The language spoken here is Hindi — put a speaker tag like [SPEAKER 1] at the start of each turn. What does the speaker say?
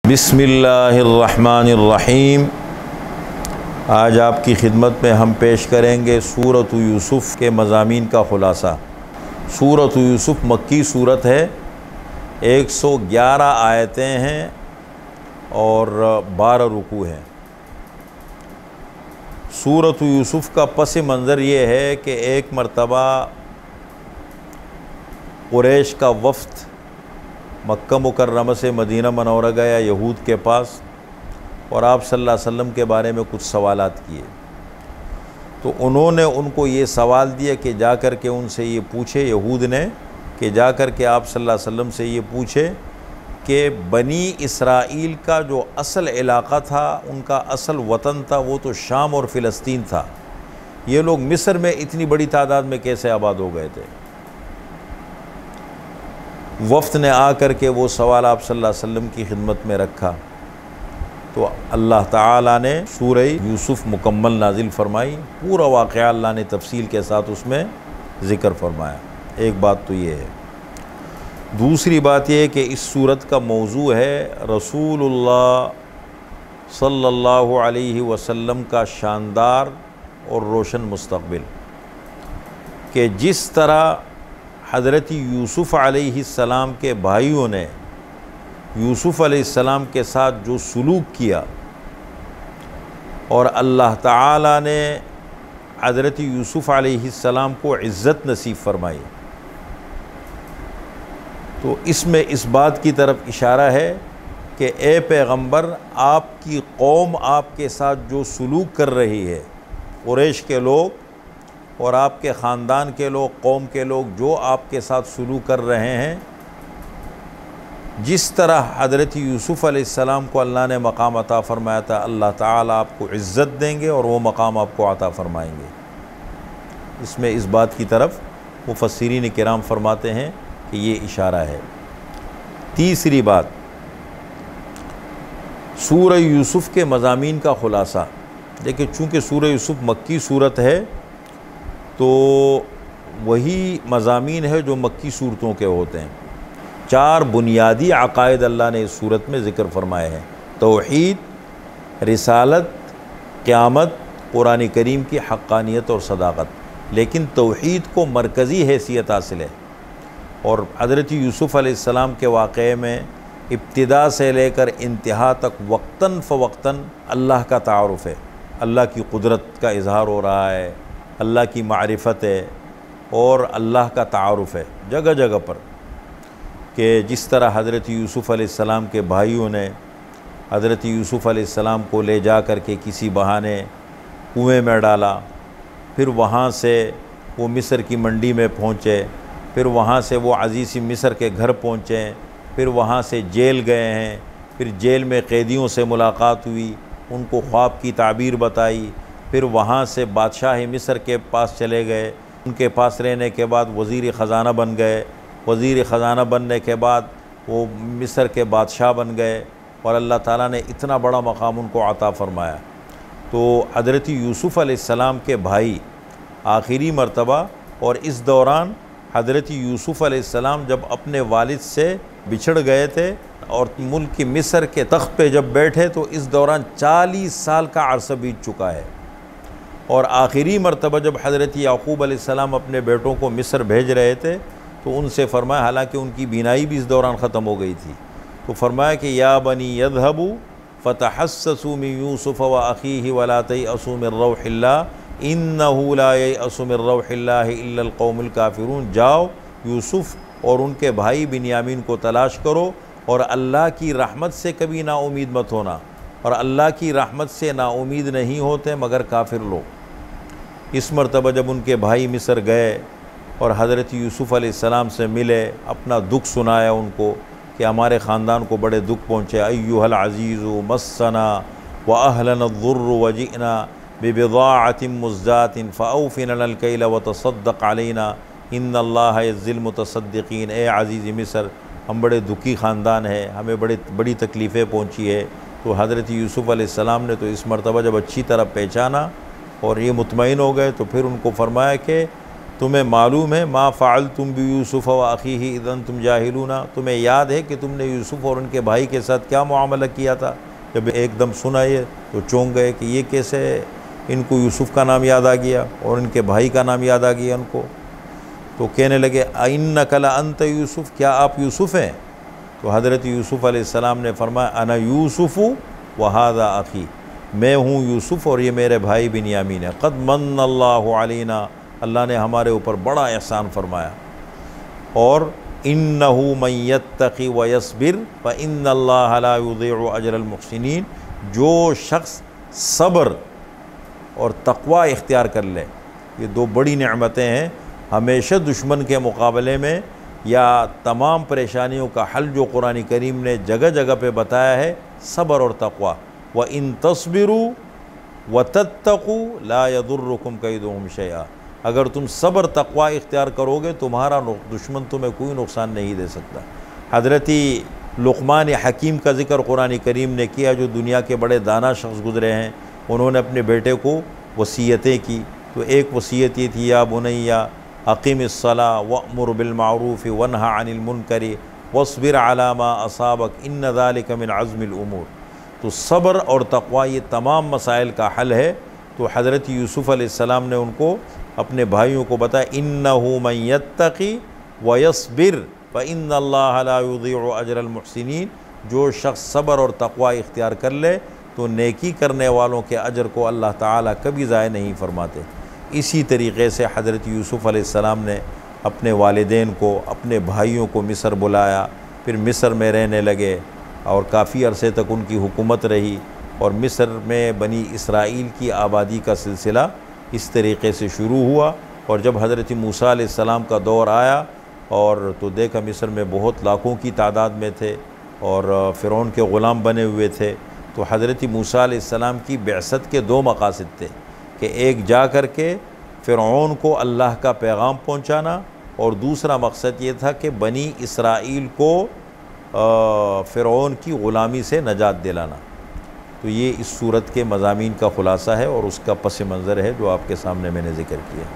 [SPEAKER 1] बिस्मिल्लाहिर्रहमानिर्रहीम। आज आपकी खिदमत में हम पेश करेंगे सूरत यूसुफ़ के मज़ामीन का ख़ुलासा। सूरत यूसुफ़ मक्की सूरत है, 111 आयतें हैं और 12 रुकू हैं। सूरत यूसुफ़ का पस मंज़र ये है कि एक मरतबा कुरैश का वफ़द मक्का मुकर्रमा से मदीना मनौरा गया यहूद के पास और आप सल्लल्लाहु अलैहि वसल्लम के बारे में कुछ सवालात किए। तो उन्होंने उनको ये सवाल दिया कि जा कर के उनसे ये पूछे, यहूद ने, कि जा कर के आप सल्लल्लाहु अलैहि वसल्लम से ये पूछे कि बनी इसराइल का जो असल इलाक़ा था, उनका असल वतन था, वो तो शाम और फ़िलिस्तीन था। ये लोग मिस्र में इतनी बड़ी तादाद में कैसे आबाद हो गए थे? वफ़द ने आकर के वो सवाल आप सल्लल्लाहु अलैहि वसल्लम की खिदमत में रखा तो अल्लाह ताला ने सूरह यूसुफ़ मुकम्मल नाजिल फरमाई। पूरा वाक़या अल्लाह ने तफसील के साथ उसमें ज़िक्र फरमाया। एक बात तो ये है। दूसरी बात ये है कि इस सूरत का मौजू है रसूलुल्लाह सल्लल्लाहु अलैहि वसल्लम का शानदार और रोशन मुस्तक़बिल, कि जिस तरह हज़रत यूसुफ़ अलैहिस्सलाम के भाइयों ने यूसुफ़ अलैहिस्सलाम के साथ जो सलूक किया और अल्लाह ताला ने हज़रत यूसुफ़ अलैहिस्सलाम को इज़्ज़त नसीब फरमाई, तो इसमें इस बात की तरफ इशारा है कि ए पैगंबर, आपकी कौम आपके साथ जो सलूक कर रही है, कुरैश के लोग और आपके ख़ानदान के लोग, कौम के लोग जो आपके साथ सलूक कर रहे हैं, जिस तरह हज़रत यूसुफ़ अलैहिस्सलाम को अल्लाह ने मकाम अता फ़रमाया था, अल्लाह ताला आपको इज़्ज़त देंगे और वो मकाम आपको अता फ़रमाएंगे। इसमें इस बात की तरफ मुफ़स्सिरीन किराम फरमाते हैं कि ये इशारा है। तीसरी बात, सूरह यूसुफ़ के मज़ामीन का ख़ुलासा। देखिए, चूँकि सूरह यूसुफ़ मक्की सूरत है तो वही मज़ामीन है जो मक्की सूरतों के होते हैं। 4 बुनियादी अक़ायद अल्लाह ने इस सूरत में ज़िक्र फरमाए हैं: तौहीद, रिसालत, क़यामत, कुरान करीम की हक़्क़ानियत और सदाक़त। लेकिन तौहीद को मरकज़ी हैसियत हासिल है और हज़रत यूसुफ़ अलैहिस्सलाम के वाक़े में इब्तिदा से लेकर इंतहा तक वक्तन फ़वक्तन अल्लाह का तारुफ़ है, अल्लाह की कुदरत का इज़हार हो रहा है, अल्लाह की मारिफत है और अल्लाह का तारुफ़ है जगह जगह पर। कि जिस तरह हज़रत यूसुफ़ अलैहिस्सलाम के भाइयों ने हज़रत यूसुफ़ अलैहिस्सलाम को ले जा कर के किसी बहाने कुएं में डाला, फिर वहाँ से वो मिस्र की मंडी में पहुँचे, फिर वहाँ से वो अज़ीज़ मिस्र के घर पहुँचे, फिर वहाँ से जेल गए हैं, फिर जेल में क़ैदियों से मुलाकात हुई, उनको ख्वाब की ताबीर बताई, फिर वहाँ से बादशाह मिस्र के पास चले गए, उनके पास रहने के बाद वज़ीर ख़ज़ाना बन गए, वज़ीर ख़ज़ाना बनने के बाद वो मिस्र के बादशाह बन गए और अल्लाह ताला ने इतना बड़ा मकाम उनको अता फ़रमाया। तो हज़रत यूसुफ़ अलैहिस्सलाम के भाई आखिरी मरतबा, और इस दौरान हज़रत यूसुफ़ अलैहिस्सलाम जब अपने वालिद से बिछड़ गए थे और मुल्क की मिस्र के तख्त पे जब बैठे, तो इस दौरान 40 साल का अरसा बीत चुका है। और आखिरी मरतबा जब हज़रत याक़ूब अलैहिस्सलाम अपने बेटों को मिस्र भेज रहे थे तो उनसे फ़रमाया, हालांकि उनकी बीनाई भी इस दौरान ख़त्म हो गई थी, तो फ़रमाया कि या बनी यज़हबू फ़तहस्ससू मिन यूसुफ़ व अख़ीहि वला तयअसू मिन रौहिल्लाह इन्नहू ला ययअसू मिन रौहिल्लाहि इल्लल क़ौमुल काफ़िरून। जाओ, यूसुफ़ और उनके भाई बिन्यामीन को तलाश करो और अल्लाह की रहमत से कभी नाउमीद मत होना, और अल्लाह की रहमत से नाउमीद नहीं होते मगर काफिर लोग। इस मरतबा जब उनके भाई मिस्र गए और हज़रत यूसुफ़ अलैहिस्सलाम से मिले, अपना दुख सुनाया उनको कि हमारे ख़ानदान को बड़े दुख पहुँचे। अय्युहल अज़ीज़ु मस्सना व अहलना अज़्ज़ुर्रु व जिअना बिबिज़ाअतिन मुज़्ज़ातिन फ़अौफ़िना लल कैल व तसद्दक़ अलैना इन्नल्लाह यज़्ज़िल मुतसद्दिक़ीन। ए अज़ीज़ मिस्र, हम बड़े दुखी ख़ानदान हैं, हमें बड़ी तकलीफ़ें पहुँची है। तो हज़रत यूसुफ़ अलैहिस्सलाम ने तो इस मरतबा जब अच्छी तरह पहचाना और ये मुतमईन हो गए, तो फिर उनको फ़रमाया कि तुम्हें मालूम है मा फ़ाल तुम भी यूसुफ़ व अख़ीही इज़न तुम जाहिलूना, तुम्हें याद है कि तुमने यूसुफ़ और उनके भाई के साथ क्या मुआमला किया था। जब एकदम सुना ये तो चौंक गए कि ये कैसे, इनको यूसुफ़ का नाम याद आ गया और इनके भाई का नाम याद आ गया उनको। तो कहने लगे अइन्नका लअन्त यूसुफ़, क्या आप यूसुफ़ हैं। तो हज़रत यूसुफ़ अलैहिस्सलाम ने फरमाया अना यूसुफ़ु व हाज़ा अख़ी, मैं हूँ यूसुफ़ और ये मेरे भाई बिन्यामीन है। क़द मन्नल्लाहु अलैना, अल्लाह ने हमारे ऊपर बड़ा एहसान फरमाया। और इन्नहु मन यत्तक़ि व यस्बिर फ़ इन्नल्लाह ला युज़ीअु अजरल मुहसिनीन, जो शख्स सब्र और तक़वा इख्तियार कर ले, ये दो बड़ी नेमतें हैं। हमेशा दुश्मन के मुकाबले में या तमाम परेशानियों का हल जो कुरान करीम ने जगह जगह पे बताया है, सब्र और तक़वा। व इन तस्बिरू व तत्तक़ू ला यदुर्रुकुम कैदुहुम शैआ, अगर तुम सब्र तक़वा इख्तियार करोगे तुम्हारा दुश्मन तुम्हें कोई नुकसान नहीं दे सकता। हज़रत लुक़मान हकीम का ज़िक्र कुरान करीम ने किया, जो दुनिया के बड़े दाना शख्स गुज़रे हैं। उन्होंने अपने बेटे को वसीयतें की, तो एक वसीयत ये थी या बुनैया अक़िमिस्सला वअमुर बिलमारूफ़ वन्हा अनिल मुनकरी वस्बिर अला मा असाबक इन्न ज़ालिका मिन अज़्मिल उमूर। तो सब्र और तक़वा ये तमाम मसाइल का हल है। तो हज़रत यूसुफ़ अलैहिस्सलाम ने उनको अपने भाइयों को बताया इन्नहु मन यत्तक़ी व यस्बिर फ़ इन्नल्लाह ला युज़ीअु अजरल मुहसिनीन, जो शख्स सब्र और तक़वा इख्तियार कर ले तो नेकी करने वालों के अजर को अल्लाह ताला कभी ज़ाय नहीं फरमाते। इसी तरीक़े से हज़रत यूसुफ़ अलैहिस्सलाम ने अपने वालिदैन को, अपने भाइयों को मिस्र बुलाया, फिर मिस्र में रहने लगे और काफ़ी अरसे तक उनकी हुकूमत रही। और मिस्र में बनी इसराइल की आबादी का सिलसिला इस तरीक़े से शुरू हुआ। और जब हज़रत मूसा अलैहिस्सलाम का दौर आया और तो देखा मिस्र में बहुत लाखों की तादाद में थे और फ़िरौन के ग़ुलाम बने हुए थे। तो हज़रत मूसा अलैहिस्सलाम की बिअसत के दो मक़ासिद थे कि एक जा कर के फ़िरौन को अल्लाह का पैगाम पहुँचाना, और दूसरा मकसद ये था कि बनी इसराइल को फ़िरौन की ग़ुलामी से नजात दिलाना। तो ये इस सूरत के मज़ामीन का ख़ुलासा है और उसका पस मंज़र है जो आपके सामने मैंने ज़िक्र किया।